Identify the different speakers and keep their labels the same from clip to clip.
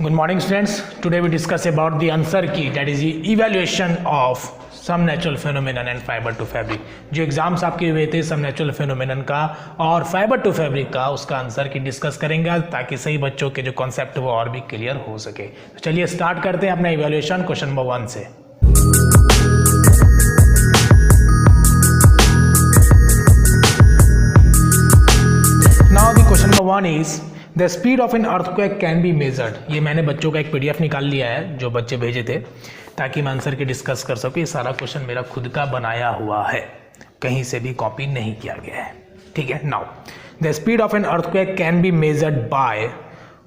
Speaker 1: Good morning students. Today we discuss about the answer key, that is the evaluation of some natural phenomenon and fiber to fabric. जो exams आपके हुए थे some natural phenomenon का और fiber to fabric का, उसका answer की discuss करेंगे ताकि सही बच्चों के जो कॉन्सेप्ट वो और भी क्लियर हो सके। तो चलिए स्टार्ट करते हैं अपना इवेल्युएशन क्वेश्चन नंबर 1 से। Now the question number 1 is the speed of an earthquake can be measured. ये मैंने बच्चों का एक पीडीएफ निकाल लिया है जो बच्चे भेजे थे ताकि मैं आंसर की डिस्कस कर सकूँ। ये सारा क्वेश्चन मेरा खुद का बनाया हुआ है, कहीं से भी कॉपी नहीं किया गया है, ठीक है। Now the speed of an earthquake can be measured by,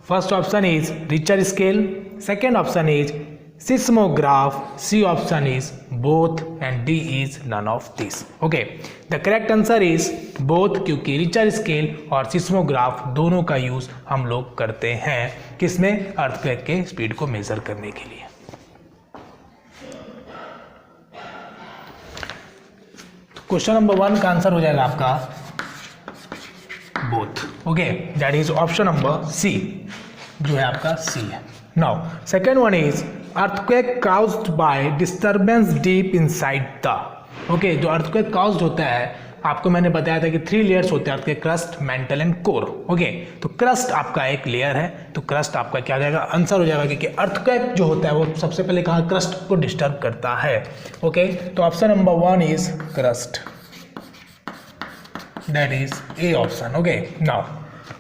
Speaker 1: first option is Richter scale, second option is seismograph, C option is both and D is none of this. Okay, the correct answer is both, क्योंकि Richter scale और seismograph दोनों का use हम लोग करते हैं किसमें, earthquake के स्पीड को मेजर करने के लिए। क्वेश्चन नंबर 1 का आंसर हो जाएगा आपका both. Okay, that is option number C, जो है आपका सी है। Now second one is earthquake caused by disturbance deep inside the. Okay, जो अर्थक्वेक काउज्ड होता है, आपको मैंने बताया था कि 3 लेयर्स होते हैं earthquake, crust, mental and core. Okay, तो क्रस्ट आपका एक लेयर है, तो क्रस्ट आपका क्या हो जाएगा, आंसर हो जाएगा, क्योंकि अर्थक्वेक जो होता है वो सबसे पहले कहाँ, क्रस्ट को डिस्टर्ब करता है। ओके, तो option number 1 is crust, that is A option. Okay, now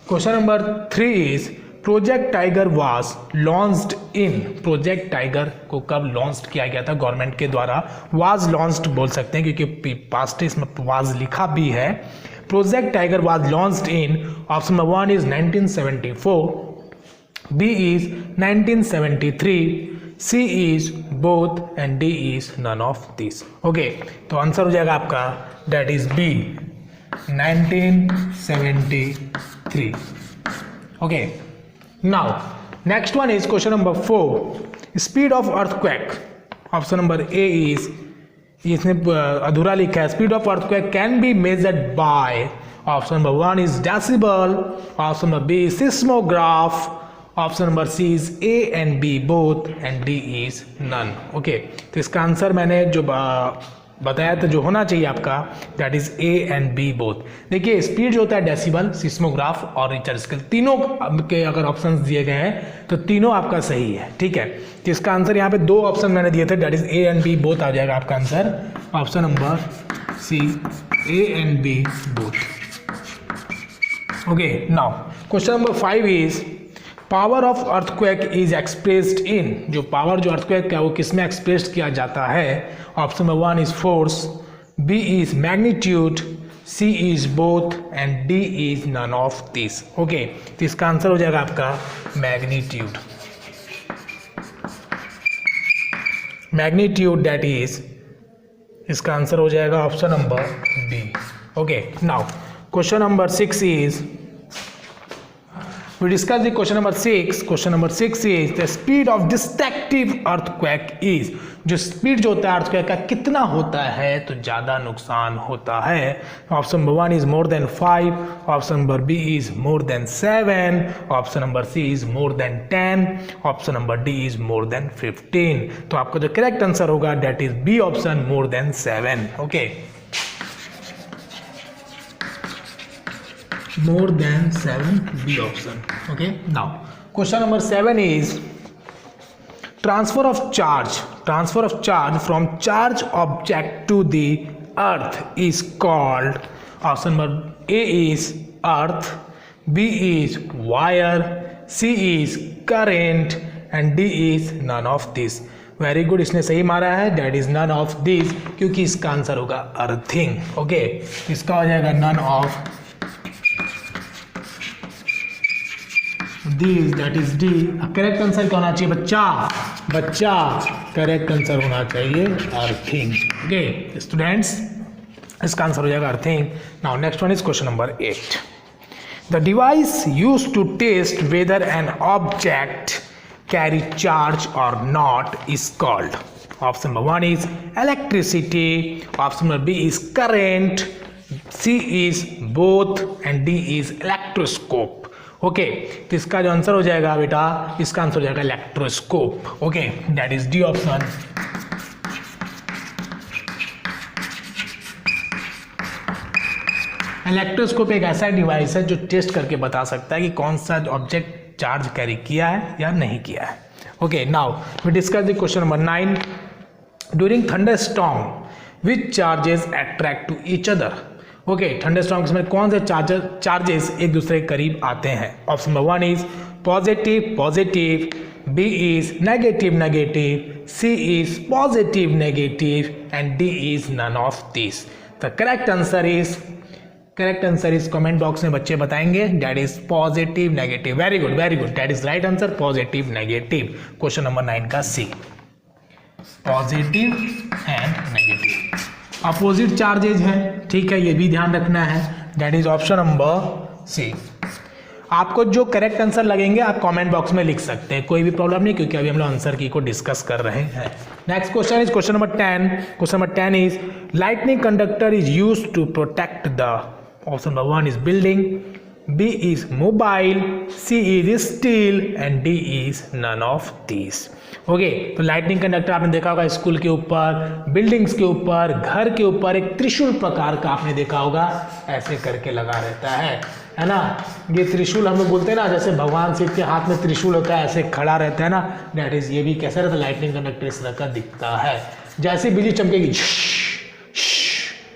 Speaker 1: question number 3 is project tiger was launched in. Project tiger को कब लॉन्च किया गया था गवर्नमेंट के द्वारा, वाज लॉन्च्ड बोल सकते हैं क्योंकि पास्ट टेंस में वाज लिखा भी है। Project tiger was launched in, option number 1 is 1974, B is 1973, C is both and D is none of this. Okay, तो आंसर हो जाएगा आपका that is B 1973। Okay, now next one is question number 4, speed of earthquake, option number A is, इसने अधूरा लिखा है, speed of earthquake can be measured by, option number 1 is decibel, option number B is seismograph, option number C is A and B both and D is none। okay, तो इसका answer मैंने जो बताया था जो होना चाहिए आपका, that is A and B both. देखिए स्पीड जो होता है डेसिबल, सिस्मोग्राफ और रिचर स्केल, तीनों के अगर ऑप्शंस दिए गए हैं तो तीनों आपका सही है, ठीक है। तो इसका आंसर यहाँ पे 2 ऑप्शन मैंने दिए थे, that is A and B both आ जाएगा आपका answer, option number C, A and B both. Okay, now question number 5 is power of earthquake is expressed in. जो पावर जो अर्थक्वेक है वो किसमें एक्सप्रेस्ड किया जाता है, option number 1 is force, B is magnitude, C is both and D is none of this. Okay, तो इसका आंसर हो जाएगा आपका मैग्नीट्यूड, मैग्नीट्यूड दैट इज, इसका आंसर हो जाएगा option number B. Okay, now question number 6 is, we discuss the question number 6. Question number 6 is the speed of destructive earthquake is। जो speed जो होता है अर्थक्वेक का कितना होता है तो ज़्यादा नुकसान होता है। Option number 1 is more than 5, option number B is more than 7, option number C is more than 10, option number D is more than 15। तो आपका जो करेक्ट आंसर होगा that is B option, more than 7। Okay, more than 7, B option। okay, now question number 7 is transfer of charge from charge object to the earth is called, option number A is earth, B is wire, C is current and D is none of this। Very good, इसने सही मारा है, that is none of this, क्योंकि इसका answer होगा earthing. Okay, इसका हो जाएगा none of this, that is D. Correct answer क्या होना चाहिए बच्चा करेक्ट आंसर होना चाहिए अर्थिंग। ओके स्टूडेंट्स, इसका आंसर हो जाएगा earthing. Now next one is question number 8, the device used to test whether an object carry charge और not is called, option number 1 is electricity, option number B is current, C is both and D is electroscope। Okay, तो इसका जो answer हो जाएगा बेटा, इसका answer हो जाएगा electroscope. Okay, that is D option. Electroscope एक ऐसा डिवाइस है जो टेस्ट करके बता सकता है कि कौन सा ऑब्जेक्ट चार्ज कैरी किया है या नहीं किया है। Okay, now we discuss the question number 9। During thunderstorm which charges attract to each other. Okay, thunderstorm में कौन से चार्जेस एक दूसरे के करीब आते हैं। Option number 1 is positive positive, B is negative negative, C is positive negative and D is none of this. The correct answer is comment box में बच्चे बताएंगे, that is positive negative. Very good very good, that is right answer, positive negative. Question number 9 का C, positive and negative opposite charges हैं, ठीक है, ये भी ध्यान रखना है, दैट इज ऑप्शन नंबर सी। आपको जो करेक्ट आंसर लगेंगे आप कमेंट बॉक्स में लिख सकते हैं, कोई भी प्रॉब्लम नहीं, क्योंकि अभी हम लोग आंसर की को डिस्कस कर रहे हैं। Next question is question number 10। Question number 10 is lightning conductor is used to protect the. Option number 1 is building, B is mobile, C is steel and D is none of these. Okay, तो lightning conductor आपने देखा होगा school के ऊपर, buildings के ऊपर, घर के ऊपर एक त्रिशूल प्रकार का आपने देखा होगा, ऐसे करके लगा रहता है ना। ये त्रिशूल हम लोग बोलते हैं ना, जैसे भगवान शिव के हाथ में त्रिशूल होता है, ऐसे खड़ा रहता है ना, दैट इज ये भी कैसा रहता है, लाइटनिंग कंडक्टर इस तरह का दिखता है। जैसे बिजली चमकेगी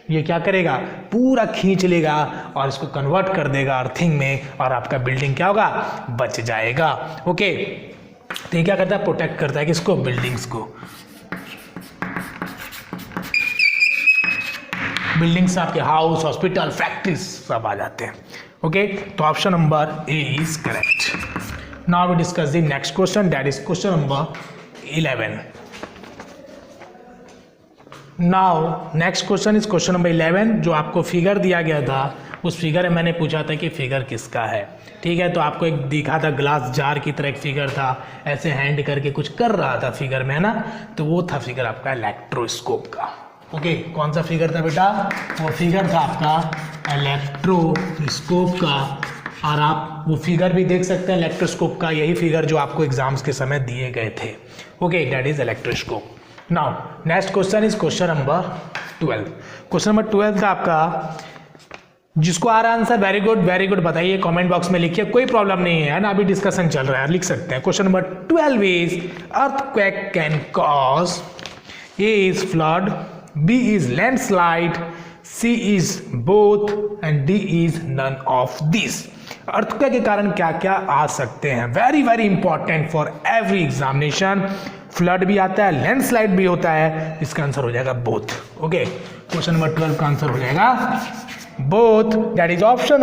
Speaker 1: ये क्या करेगा, पूरा खींच लेगा और इसको कन्वर्ट कर देगा अर्थिंग में, और आपका बिल्डिंग क्या होगा, बच जाएगा। ओके, तो ये क्या करता है, प्रोटेक्ट करता है किसको, बिल्डिंग्स को। बिल्डिंग्स आपके हाउस, हॉस्पिटल, फैक्ट्रीज सब आ जाते हैं। ओके, तो option number A is correct. Now we discuss the next question, that is question number 11। Now next question is question number 11। जो आपको फिगर दिया गया था, उस फिगर में मैंने पूछा था कि फिगर किसका है, ठीक है। तो आपको एक दिखा था ग्लास जार की तरह एक फिगर था, ऐसे हैंड करके कुछ कर रहा था फिगर में, है ना, तो वो था फिगर आपका इलेक्ट्रोस्कोप का। ओके, कौन सा फिगर था बेटा, वो फिगर था आपका इलेक्ट्रोस्कोप का, और आप वो फिगर भी देख सकते हैं इलेक्ट्रोस्कोप का, यही फिगर जो आपको एग्जाम्स के समय दिए गए थे। Okay, that is electroscope. Now next question is question number 12। Question number 12 था आपका, जिसको आ रहा आंसर वेरी गुड बताइए, कमेंट बॉक्स में लिखिए, कोई प्रॉब्लम नहीं है ना, अभी डिस्कशन चल रहा है, लिख सकते हैं। Question number 12 is earthquake can cause, A is flood, B is landslide, C is both and D is none of this. Earthquake के कारण क्या क्या आ सकते हैं, very important for every examination. Flood भी आता है, लैंडस्लाइड भी होता है, इसका आंसर हो जाएगा बोथ। ओके, क्वेश्चन नंबर 12 का आंसर हो जाएगा both, that is option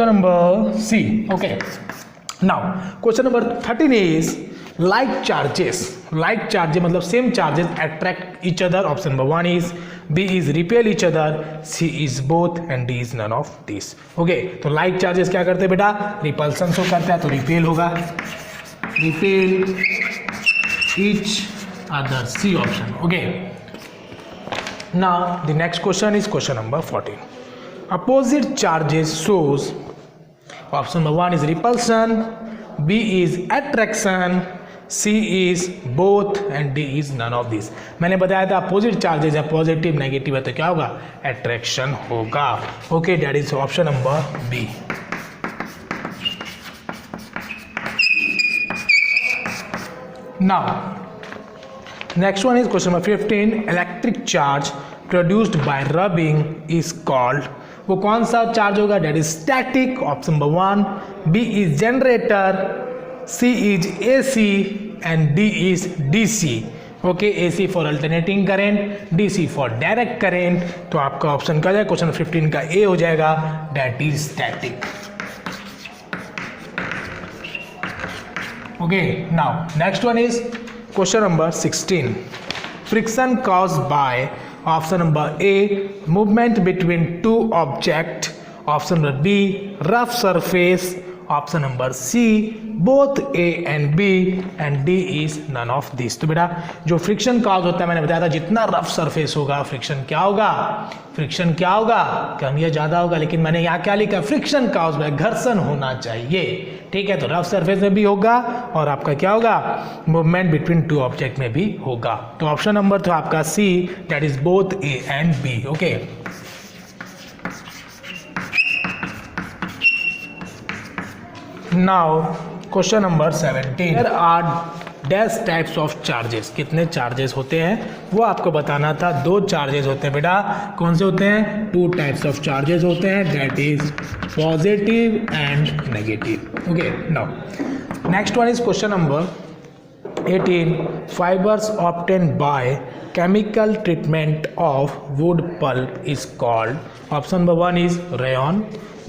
Speaker 1: number C. Okay, now question number 13 is like charges मतलब same charges attract each other. Option number 1 is, B is repel each other, C is both and D is none of this. Okay, तो like charges क्या करते हैं बेटा, repulsion show करता है, तो repel होगा, repel each other, C option. Okay, now the next question is question number 14। Opposite charges shows, option number 1 is repulsion, B is attraction, C is both and D is none of this. मैंने बताया था opposite charges है, positive negative है, तो क्या होगा, attraction होगा। Okay, that is option number B. Now next one is question number 15। Electric charge produced by rubbing is called, वो कौन सा चार्ज होगा, that is static. Option number 1, B is generator, C is AC and D is DC। Okay, AC for alternating current, DC for direct current, तो आपका option क्या जाएगा, question 15 का A हो जाएगा, that is static. Okay, now next one is question number 16। Friction caused by, option number A, movement between two object, option number B, rough surface, option number C both A and B and D is none of this. तो बेटा जो friction cause होता है, मैंने बताया था जितना rough surface होगा फ्रिक्शन क्या होगा, फ्रिक्शन क्या होगा, कमियां ज़्यादा होगा। लेकिन मैंने यहाँ क्या लिखा, फ्रिक्शन कॉज बाय घर्षण होना चाहिए। ठीक है, तो रफ सरफेस में भी होगा और आपका क्या होगा, मूवमेंट बिटवीन टू ऑब्जेक्ट में भी होगा। तो ऑप्शन नंबर तो आपका C, that is both A and B. Okay, now question number 17, there are dash types of charges. कितने चार्जेस होते हैं वो आपको बताना था। 2 चार्जेस होते हैं बेटा। कौन से होते हैं, 2 टाइप्स ऑफ चार्जेस होते हैं, that is positive and negative. Okay, now next one is question number 18, fibers obtained by chemical treatment of wood pulp is called, option number 1 is rayon,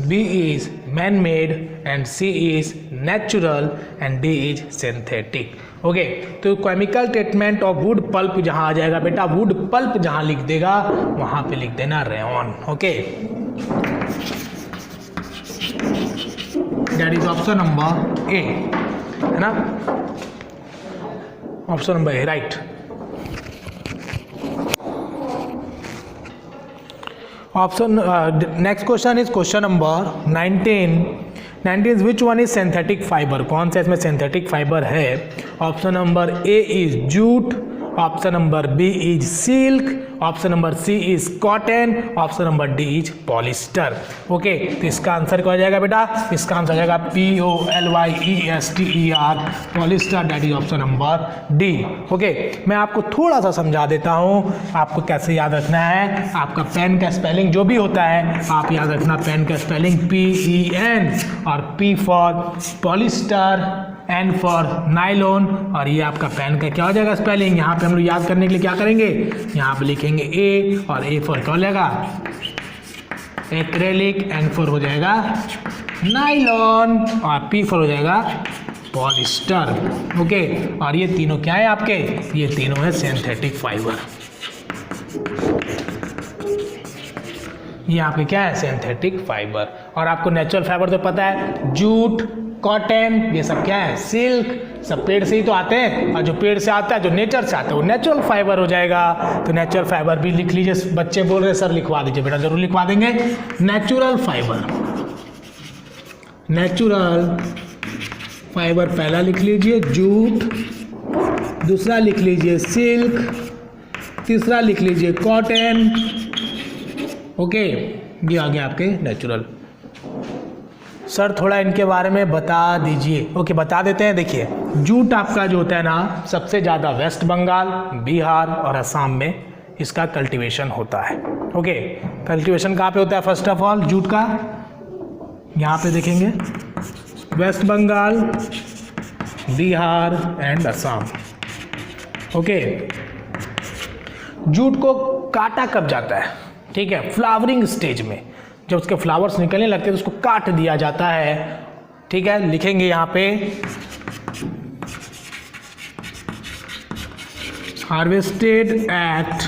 Speaker 1: B is man-made and C is natural and D is synthetic। Okay, तो chemical treatment of wood pulp जहाँ आ जाएगा बेटा, would pulp जहाँ लिख देगा वहाँ पे लिख देना rayon. Okay, that is option number A, है ना, option number A right. Option next question is question number 19 which one is synthetic fibre. कौन सा इसमें सिंथेटिक फाइबर है, option number A is jute, option number B is silk, option number C is cotton, option number D is polyester. Okay, तो इसका answer क्या हो जाएगा बेटा, इसका आंसर हो जाएगा POLYESTER, polyester, that is option number D. Okay, मैं आपको थोड़ा सा समझा देता हूँ आपको कैसे याद रखना है। आपका पेन का स्पेलिंग जो भी होता है आप याद रखना, पेन का स्पेलिंग PEN और P for polyester, N for nylon, और ये आपका पेन का क्या हो जाएगा स्पेलिंग। यहाँ पे हम लोग याद करने के लिए क्या करेंगे, यहाँ पे लिखेंगे A और A फॉर क्या हो जाएगा एक्रेलिक, N फॉर हो जाएगा नाइलॉन और P फॉर हो जाएगा पॉलिस्टर। ओके, और ये तीनों क्या है आपके, ये तीनों है सिंथेटिक फाइबर। ये आपके क्या है सिंथेटिक फाइबर। और आपको नेचुरल फाइबर तो पता है, जूट, कॉटन, ये सब क्या है सिल्क, सब पेड़ से ही तो आते हैं, और जो पेड़ से आता है जो नेचर से आता है वो नेचुरल फाइबर हो जाएगा। तो नेचुरल फाइबर भी लिख लीजिए, बच्चे बोल रहे सर लिखवा दीजिए, बेटा जरूर लिखवा देंगे। नेचुरल फाइबर, नेचुरल फाइबर पहला लिख लीजिए जूट, दूसरा लिख लीजिए सिल्क, तीसरा लिख लीजिए कॉटन। ओके, ये आ गया आपके नेचुरल। सर थोड़ा इनके बारे में बता दीजिए। ओके, बता देते हैं। देखिए, जूट आपका जो होता है ना, सबसे ज़्यादा वेस्ट बंगाल, बिहार और असम में इसका कल्टीवेशन होता है। ओके, कल्टीवेशन कहाँ पे होता है, फर्स्ट ऑफ ऑल जूट का यहाँ पे देखेंगे, West Bengal, Bihar and Assam. Okay, jute को काटा कब जाता है, ठीक है, फ्लावरिंग स्टेज में, जब उसके फ्लावर्स निकलने लगते हैं तो उसको काट दिया जाता है। ठीक है, लिखेंगे यहाँ पे harvested at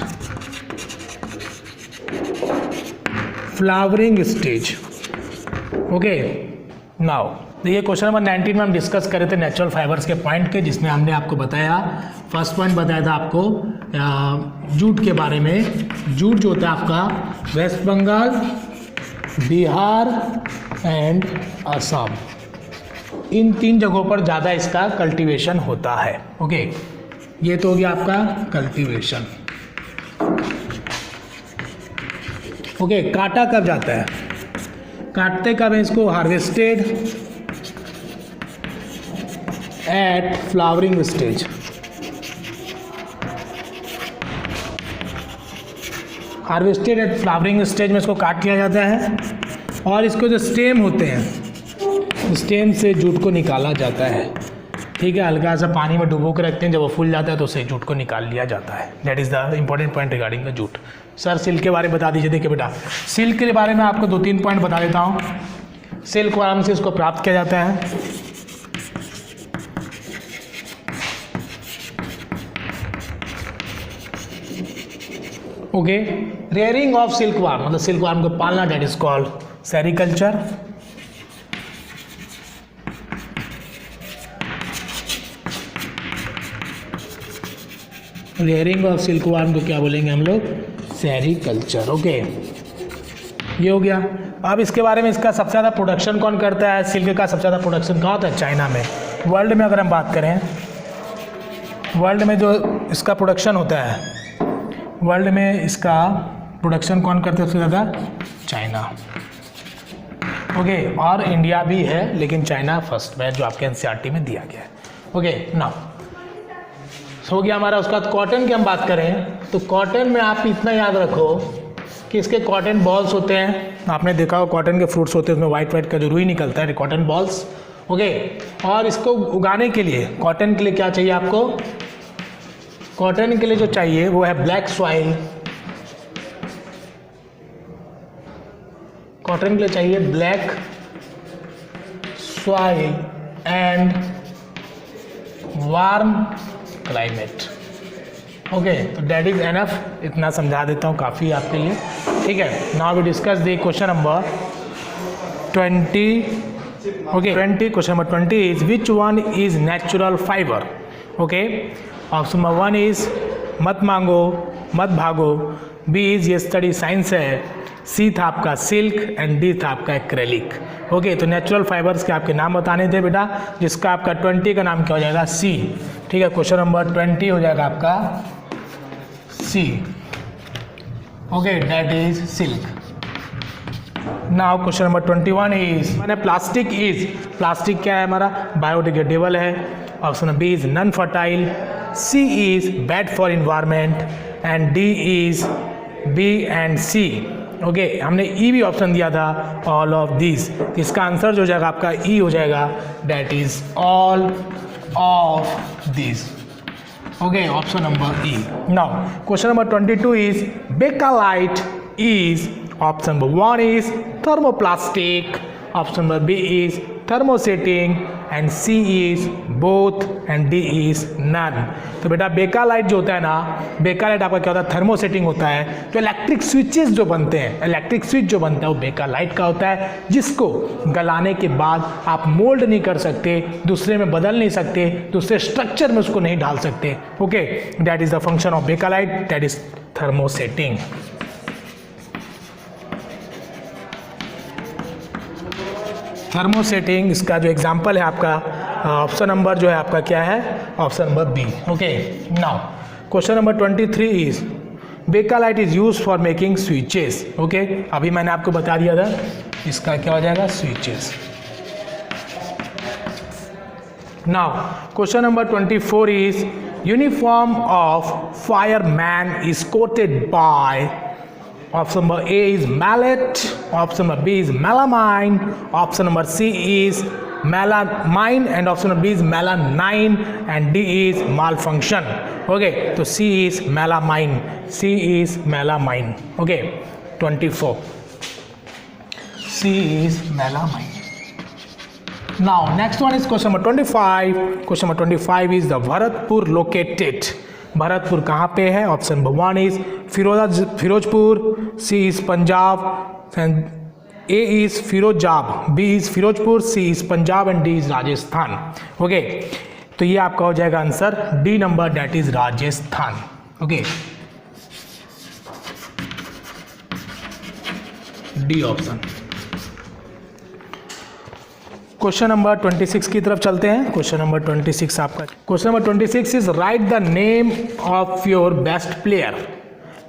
Speaker 1: flowering stage. Okay, नाउ देखिए क्वेश्चन नंबर 19 में हम डिस्कस कर रहे थे नेचुरल फाइबर्स के पॉइंट के, जिसमें हमने आपको बताया, फर्स्ट पॉइंट बताया था आपको जूट के बारे में। जूट जो होता है आपका वेस्ट बंगाल, बिहार एंड असम, इन 3 जगहों पर ज़्यादा इसका कल्टीवेशन होता है। ओके, ये तो हो गया आपका कल्टीवेशन। ओके, काटा कब जाता है, काटते कब है इसको, harvested at flowering stage. Harvested at flowering stage में इसको काट लिया जाता है, और इसको जो स्टेम होते हैं, स्टेम से जूट को निकाला जाता है। ठीक है, हल्का सा पानी में डुबो के रखते हैं, जब वो फूल जाता है तो उससे जूट को निकाल लिया जाता है। That is the important point regarding the jute. Sir silk के बारे में बता दीजिए। देखिए बेटा, सिल्क के बारे में आपको 2-3 पॉइंट बता देता हूँ। सिल्क आराम से इसको प्राप्त किया जाता है। Okay, rearing of silk warm, मतलब सिल्क वार्म को पालना, that is called sericulture. Rearing of silkworm को क्या बोलेंगे हम लोग? सेरीकल्चर। ओके, ये हो गया। अब इसके बारे में, इसका सबसे ज़्यादा प्रोडक्शन कौन करता है? सिल्क का सबसे ज़्यादा प्रोडक्शन कहाँ होता है? चाइना में। वर्ल्ड में अगर हम बात करें, वर्ल्ड में जो इसका प्रोडक्शन होता है, वर्ल्ड में इसका प्रोडक्शन कौन करते हैं सबसे ज़्यादा? चाइना। ओके, और इंडिया भी है, लेकिन चाइना फर्स्ट में, जो आपके एनसीईआरटी में दिया गया है। ओके, नाउ हो गया हमारा। उसका कॉटन की हम बात करें तो कॉटन में आप इतना याद रखो कि इसके कॉटन बॉल्स होते हैं। आपने देखा हो कॉटन के फ्रूट्स होते हैं, उसमें वाइट वाइट का जो रुई निकलता है, कॉटन बॉल्स। ओके, और इसको उगाने के लिए, कॉटन के लिए क्या चाहिए आपको? कॉटन के लिए जो चाहिए वो है ब्लैक सॉइल। कॉटन के लिए चाहिए black soil and warm climate. Okay, तो डैट इज एनफ, इतना समझा देता हूँ, काफ़ी आपके लिए। ठीक है, now we discuss the question number 20। Okay, 20, question number 20 is which one is natural fibre? Okay, option number 1 is मत मांगो मत भागो, बी इज ये स्टडी साइंस है, सी था आपका सिल्क एंड डी था आपका एक्रेलिक। ओके, तो नेचुरल फाइबर्स के आपके नाम बताने थे बेटा, जिसका आपका 20 का नाम क्या हो जाएगा? सी। ठीक है, क्वेश्चन नंबर 20 हो जाएगा आपका C. Okay, that is silk. Now question number 21 is, मैंने प्लास्टिक इज, प्लास्टिक क्या है हमारा? बायोडिग्रेडेबल है। Option B is non fertile, C is bad for environment and D is B and C. Okay, हमने E भी option दिया था, all of this. इसका आंसर जो हो जाएगा आपका ई हो जाएगा, that is all of this. Okay, option number E. Now question number 22 is bakelite is, option number 1 is thermoplastic, option number B is thermosetting and C is both and D is none. तो बेटा बेकालाइट जो होता है ना, बेकालाइट आपका क्या होता है? थर्मोसेटिंग होता है। जो इलेक्ट्रिक स्विचेस जो बनते हैं, इलेक्ट्रिक स्विच जो बनता है वो बेकालाइट का होता है, जिसको गलाने के बाद आप मोल्ड नहीं कर सकते, दूसरे में बदल नहीं सकते, दूसरे स्ट्रक्चर में उसको नहीं डाल सकते। Okay, that is the function of bakelite, that is thermosetting. Thermosetting, इसका जो एग्जाम्पल है आपका, ऑप्शन नंबर जो है आपका क्या है? Option number B. Okay, now question number 23 is bakelite is use for making switches. Okay, अभी मैंने आपको बता दिया था, इसका क्या हो जाएगा? Switches. Now question number 24 is uniform of fireman is coated by, option number A is mallet, option number B is melamine, option number C is melamine and option number B is melanine and D is malfunction. Okay, so C is melamine, C is melamine. Okay, 24, C is melamine. Now next one is question number 25. Question number 25 is the Bharatpur located. Bharatpur कहाँ पे है? Option number 1 is Firozpur, C is Punjab, A is Firozabad, B is Firozpur, C is Punjab and D is Rajasthan. Okay, तो ये आपका हो जाएगा answer D number, that is Rajasthan. Okay, D option. Question number 26 की तरफ चलते हैं। क्वेश्चन नंबर 26 आपका, question number 26 is right the name of your best player.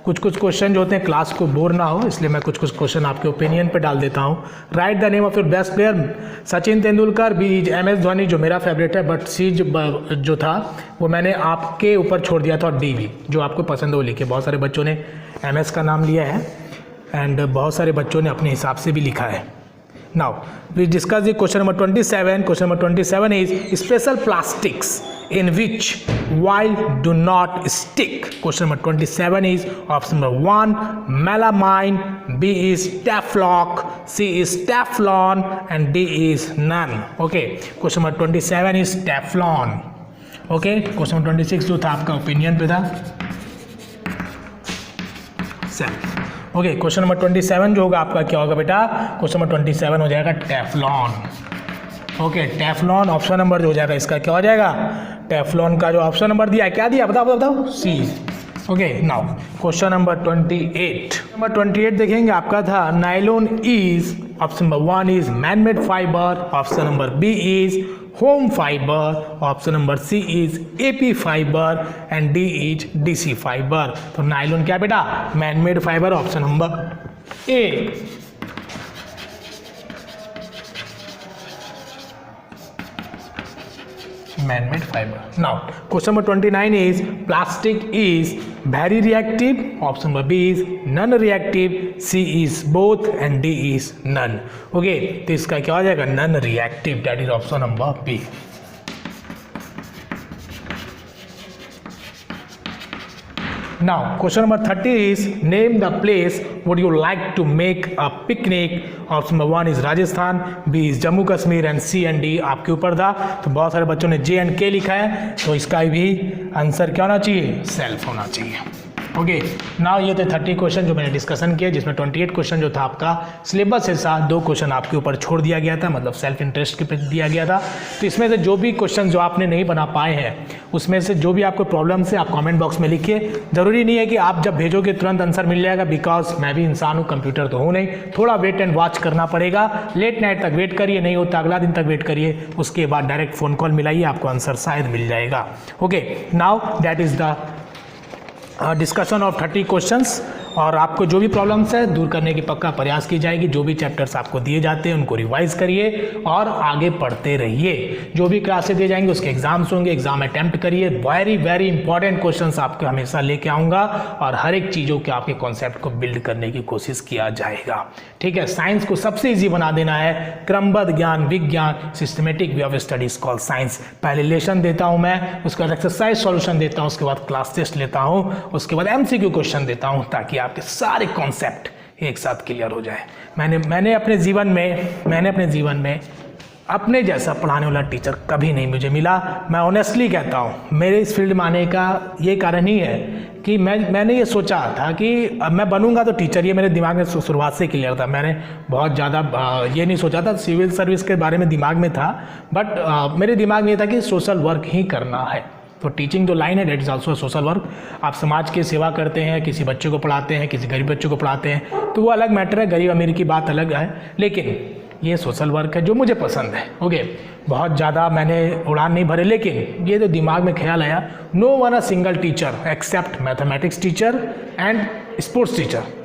Speaker 1: कुछ क्वेश्चन जो होते हैं क्लास को बोर ना हो, इसलिए मैं कुछ क्वेश्चन आपके ओपिनियन पे डाल देता हूँ। Write the name of your best player, Sachin Tendulkar, B MS Dhoni जो मेरा फेवरेट है, बट सी जो था वो मैंने आपके ऊपर छोड़ दिया था, और डी भी जो आपको पसंद हो लिखे। बहुत सारे बच्चों ने MS का नाम लिया है एंड बहुत सारे बच्चों ने अपने हिसाब से भी लिखा है। Now we discuss the question number 27. Question number 27 is special plastics in which while do not stick. Question number 27 is option number 1 melamine, B is Teflon, C is Teflon and D is none. Okay, question number 27 is Teflon. Okay, question number 26 जो था आपका opinion पे था self. Okay, question number 27 जो होगा आपका क्या होगा बेटा? क्वेश्चन नंबर 27 हो जाएगा Teflon. Okay, Teflon option number जो हो जाएगा इसका क्या हो जाएगा, टेफ्लॉन का जो ऑप्शन नंबर दिया है क्या दिया, बताओ बताओ, C. Okay, now question number 28। Number 28 देखेंगे, आपका था nylon is, option number 1 is man made fibre, option number B is home fibre, option number C is AP fibre and D is DC fibre. तो nylon क्या बेटा, man made fibre, option number A. man-made fiber. Now, question number 29 is plastic is very reactive. Option number B is non-reactive, C is both and D is none. Okay, तो इसका क्या हो जाएगा, non-reactive. That is option number B. Now, question number 30 is name the place would you like to make a picnic. Option number 1 is Rajasthan, B is Jammu Kashmir and C and D आपके ऊपर था। तो बहुत सारे बच्चों ने J and K लिखा है, तो इसका भी आंसर क्या होना चाहिए, सेल्फ होना चाहिए। ओके, नाउ ये थे 30 क्वेश्चन जो मैंने डिस्कशन किया, जिसमें 28 क्वेश्चन जो था आपका सिलेबस से साथ 2 क्वेश्चन आपके ऊपर छोड़ दिया गया था, मतलब सेल्फ इंटरेस्ट के प्रति दिया गया था। तो इसमें से जो भी क्वेश्चन जो आपने नहीं बना पाए हैं, उसमें से जो भी आपको प्रॉब्लम है आप कमेंट बॉक्स में लिखिए। ज़रूरी नहीं है कि आप जब भेजोगे तुरंत आंसर मिल जाएगा, बिकॉज मैं भी इंसान हूँ, कंप्यूटर तो हूँ नहीं, थोड़ा वेट एंड वॉच करना पड़ेगा। लेट नाइट तक वेट करिए, नहीं होता अगला दिन तक वेट करिए, उसके बाद डायरेक्ट फ़ोन कॉल मिलाइए, आपको आंसर शायद मिल जाएगा। Okay, now that is the discussion of 30 questions. और आपको जो भी प्रॉब्लम्स है दूर करने की पक्का प्रयास की जाएगी। जो भी चैप्टर्स आपको दिए जाते हैं उनको रिवाइज करिए और आगे पढ़ते रहिए। जो भी क्लासेस दिए जाएंगे उसके एग्जाम्स होंगे, एग्जाम अटैम्प्ट करिए। वेरी वेरी इंपॉर्टेंट क्वेश्चंस आपको हमेशा लेके आऊँगा और हर एक चीज़ों के आपके कॉन्सेप्ट को बिल्ड करने की कोशिश किया जाएगा। ठीक है, साइंस को सबसे ईजी बना देना है, क्रमबद्ध ज्ञान, विज्ञान, systematic way of studies call science. पहले लेसन देता हूँ मैं, उसके बाद एक्सरसाइज सॉल्यूशन देता हूँ, उसके बाद क्लास टेस्ट लेता हूँ, उसके बाद MCQ क्वेश्चन देता हूँ, ताकि आपके सारे कॉन्सेप्ट एक साथ क्लियर हो जाए। मैंने अपने जीवन में अपने जैसा पढ़ाने वाला टीचर कभी नहीं मुझे मिला। मैं ऑनेस्टली कहता हूँ, मेरे इस फील्ड में आने का ये कारण ही है कि मैंने ये सोचा था कि मैं बनूंगा तो टीचर, ये मेरे दिमाग में शुरुआत से क्लियर था। मैंने बहुत ज़्यादा ये नहीं सोचा था, सिविल सर्विस के बारे में दिमाग में था, बट मेरे दिमाग में ये था कि सोशल वर्क ही करना है। तो टीचिंग जो लाइन है that is also social work. आप समाज की सेवा करते हैं, किसी बच्चे को पढ़ाते हैं, किसी गरीब बच्चों को पढ़ाते हैं, तो वो अलग मैटर है, गरीब अमीर की बात अलग है, लेकिन ये सोशल वर्क है जो मुझे पसंद है। ओके, बहुत ज़्यादा मैंने उड़ान नहीं भरे, लेकिन ये तो दिमाग में ख्याल आया, no one a single teacher except mathematics teacher and sports teacher.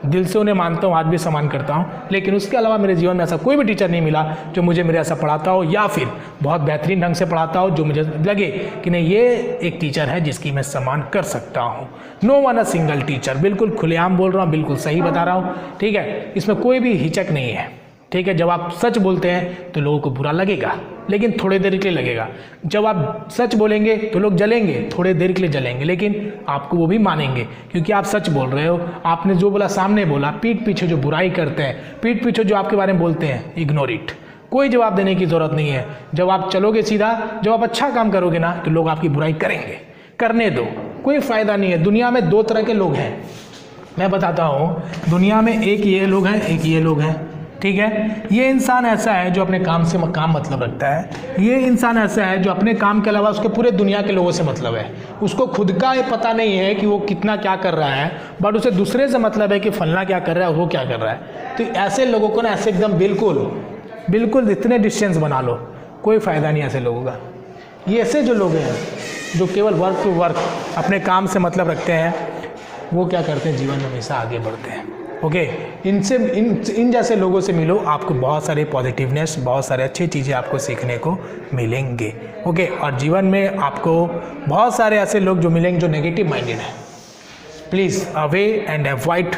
Speaker 1: दिल से उन्हें मानता हूँ, आज भी सम्मान करता हूँ, लेकिन उसके अलावा मेरे जीवन में ऐसा कोई भी टीचर नहीं मिला जो मुझे मेरे ऐसा पढ़ाता हो या फिर बहुत बेहतरीन ढंग से पढ़ाता हो, जो मुझे लगे कि नहीं ये एक टीचर है जिसकी मैं सम्मान कर सकता हूँ। No one a single teacher, बिल्कुल खुलेआम बोल रहा हूँ, बिल्कुल सही बता रहा हूँ। ठीक है, इसमें कोई भी हिचक नहीं है। ठीक है, जब आप सच बोलते हैं तो लोगों को बुरा लगेगा, लेकिन थोड़ी देर के लिए लगेगा। जब आप सच बोलेंगे तो लोग जलेंगे, थोड़ी देर के लिए जलेंगे, लेकिन आपको वो भी मानेंगे क्योंकि आप सच बोल रहे हो। आपने जो बोला सामने बोला, पीठ पीछे जो बुराई करते हैं, पीठ पीछे जो आपके बारे में बोलते हैं, इग्नोर इट। कोई जवाब देने की ज़रूरत नहीं है। जब आप चलोगे सीधा, जब आप अच्छा काम करोगे ना, तो लोग आपकी बुराई करेंगे, करने दो, कोई फ़ायदा नहीं है। दुनिया में 2 तरह के लोग हैं, मैं बताता हूँ। दुनिया में एक ये लोग हैं, एक ये लोग हैं। ठीक है, ये इंसान ऐसा है जो अपने काम से काम मतलब रखता है। ये इंसान ऐसा है जो अपने काम के अलावा उसके पूरे दुनिया के लोगों से मतलब है। उसको खुद का ये पता नहीं है कि वो कितना क्या कर रहा है, बट उसे दूसरे से मतलब है कि फलना क्या कर रहा है, वो क्या कर रहा है। तो ऐसे लोगों को ना ऐसे एकदम बिल्कुल इतने डिस्टेंस बना लो, कोई फ़ायदा नहीं ऐसे लोगों का। ये ऐसे जो लोग हैं जो केवल वर्क टू वर्क अपने काम से मतलब रखते हैं, वो क्या करते हैं, जीवन में हमेशा आगे बढ़ते हैं। ओके, इन जैसे लोगों से मिलो, आपको बहुत सारे पॉजिटिवनेस, बहुत सारे अच्छी चीज़ें आपको सीखने को मिलेंगे। ओके, और जीवन में आपको बहुत सारे ऐसे लोग जो मिलेंगे जो नेगेटिव माइंडेड हैं। Please away and avoid,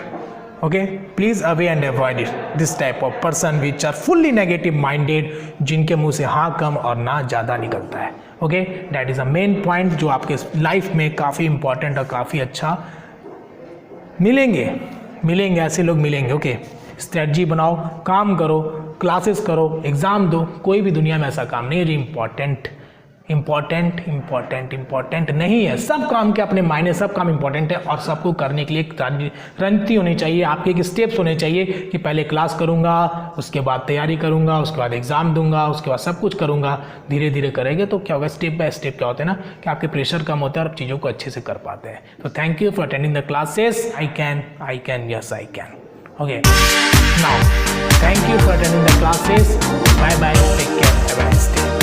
Speaker 1: okay, please away and avoid this type of person which are fully negative minded, जिनके मुंह से हाँ कम और ना ज़्यादा निकलता है। Okay, that is a main point जो आपके लाइफ में काफ़ी इंपॉर्टेंट और काफ़ी अच्छा मिलेंगे ऐसे लोग मिलेंगे। ओके, स्ट्रेटजी बनाओ, काम करो, क्लासेस करो, एग्ज़ाम दो, कोई भी दुनिया में ऐसा काम नहीं है जो इम्पॉर्टेंट इम्पॉर्टेंट नहीं है। सब काम के अपने मायने, सब काम इम्पॉर्टेंट है और सबको करने के लिए एक रणनीति होनी चाहिए, आपके एक स्टेप्स होने चाहिए कि पहले क्लास करूँगा, उसके बाद तैयारी करूँगा, उसके बाद एग्जाम दूंगा, उसके बाद सब कुछ करूँगा। धीरे धीरे करेंगे तो क्या होगा, स्टेप बाय स्टेप क्या होता है ना कि आपके प्रेशर कम होता है और आप चीज़ों को अच्छे से कर पाते हैं। तो thank you for attending the classes. I can yes I can. Okay, now thank you for attending the classes. Bye bye, take care, have a nice day.